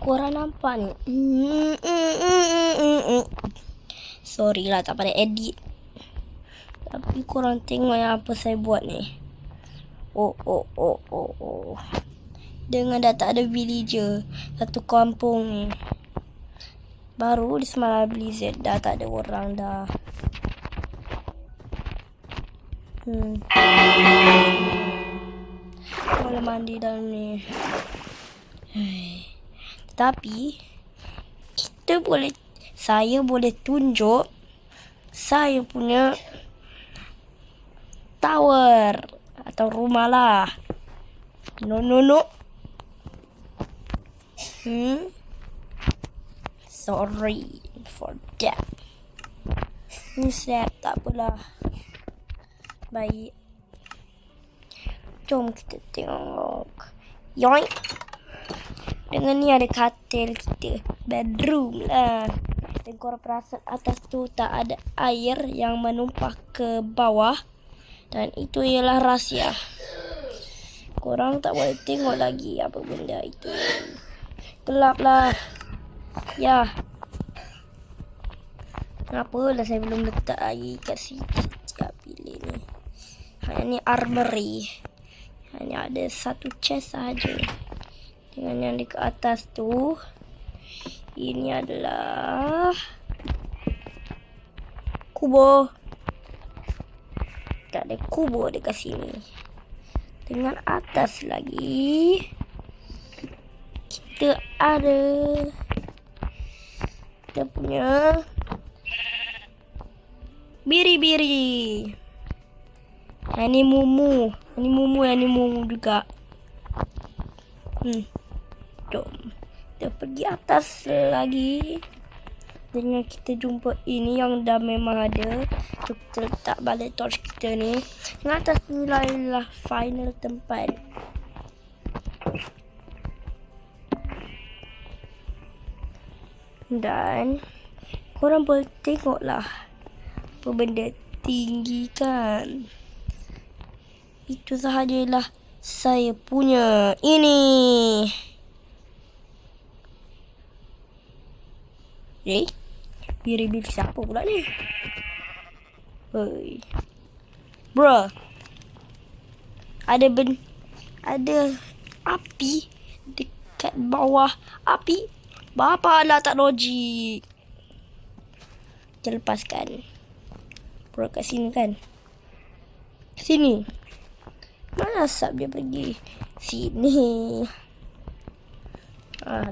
Korang nampak ni? Sorry lah tak pandai edit. Tapi korang tengok yang apa saya buat ni. Oh. Dengan dah tak ada villager satu kampung ni. Baru di semalam blizzard dah tak ada orang dah. Boleh mandi dalam ni. Tetapi saya boleh tunjuk saya punya tower atau rumah lah. No. Sorry for that. Snap tak apalah. Baik. Jom kita tengok. Yoink. Dengan ni ada katil kita. Bedroom lah. Dan korang perasan atas tu tak ada air yang menumpah ke bawah. Dan itu ialah rahsia. Korang tak boleh tengok lagi apa benda itu. Gelap lah. Ya. Apalah saya belum letak lagi kat sini. Sekejap pilih ni. Yang ni armory. Hanya ada satu chest saja. Dengan yang di ke atas tu. Ini adalah kubur. Tak ada kubur dekat sini. Dengan atas lagi kita ada kita punya biri-biri. Yang ni mumu. Yang ni mumu juga. Jom kita pergi atas lagi. Dengan kita jumpa ini yang dah memang ada. Kita letak balik torch kita ni. Yang atas ni lah final tempat. Dan korang boleh tengok lah apa benda tinggi kan. Itu sahajalah saya punya ini. Biri-biri siapa pula ni? Hei. Bro. Ada api dekat bawah. Api? Bapa lah tak logik. Kita lepaskan. Bro kat sini kan? Sini. Mana asap dia pergi? Sini.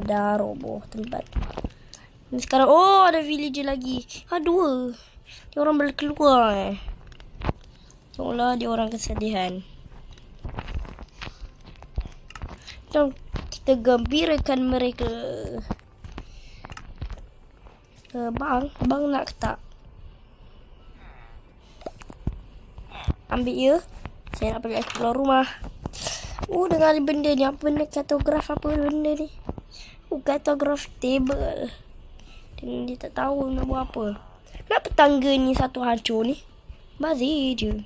Dah roboh tempat. Ni sekarang, ada villager lagi. Dua. Dia orang boleh keluar. Tengoklah dia orang kesedihan. Jom kita gembirakan mereka. Bang nak ke tak? Ambil ya. Saya nak pergi explore rumah. Dengar benda ni. Apa benda kartograf apa benda ni? Kartograf table. Dan dia tak tahu nak buat apa. Kenapa tangga ni satu hancur ni? Bazir je.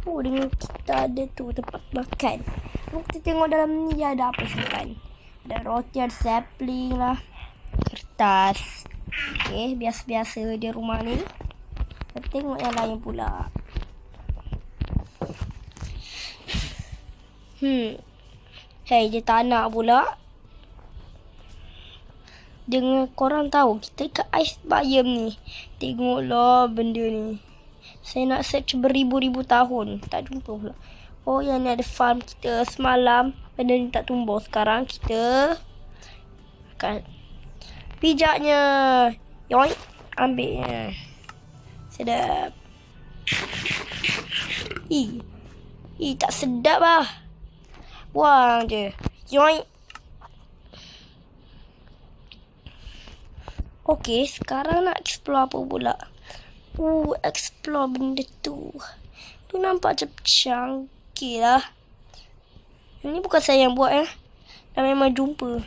Dengan kita ada tu tempat makan. Kita tengok dalam ni ada apa simpan. Ada roti, ada sapling lah. Kertas. Okay, biasa-biasa dia rumah ni. Kita tengok yang lain pula. Dia tak nak pula. Dengan korang tahu kita kat ice biome ni. Tengoklah benda ni. Saya nak search beribu-ribu tahun. Tak jumpa pula. Yang ni ada farm kita semalam. Benda ni tak tumbuh. Sekarang kita akan pijaknya. Yoink. Ambilnya. Sedap. Tak sedap lah. Buang je. Yoink. Okay, sekarang nak explore apa pula? Explore benda tu. Tu nampak macam canggih lah. Ini bukan saya yang buat Dah memang jumpa.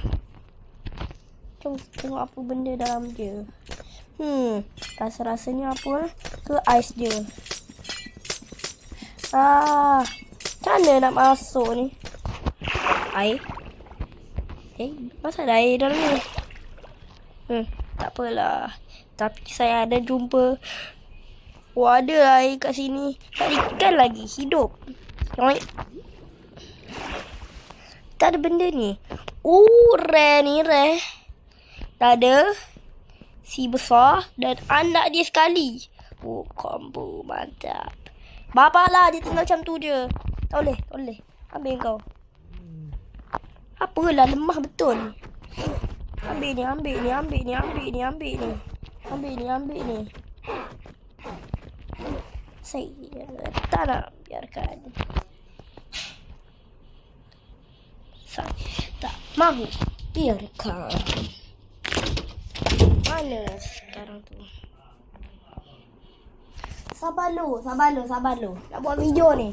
Jom tengok apa benda dalam dia. Rasa-rasanya apa ke ais je. Macam mana nak masuk ni? Air. Masa ada air dalam ni? Tak apalah. Tapi saya ada jumpa. Ada air kat sini. Tak ada ikan lagi hidup. Tak ada benda ni. Rare ni rare. Tak ada. Si besar dan anak dia sekali. Combo mantap. Bapak lah dia tinggal macam tu je. Tak boleh. Ambil kau. Apalah lemah betul. Ambil ni. Saya tak nak biarkan. Saya tak mahu biarkan. Mana sekarang tu? Sabar lu. Nak buat video ni.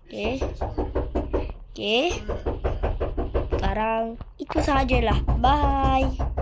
Okay. Sekarang itu sahajalah. Bye.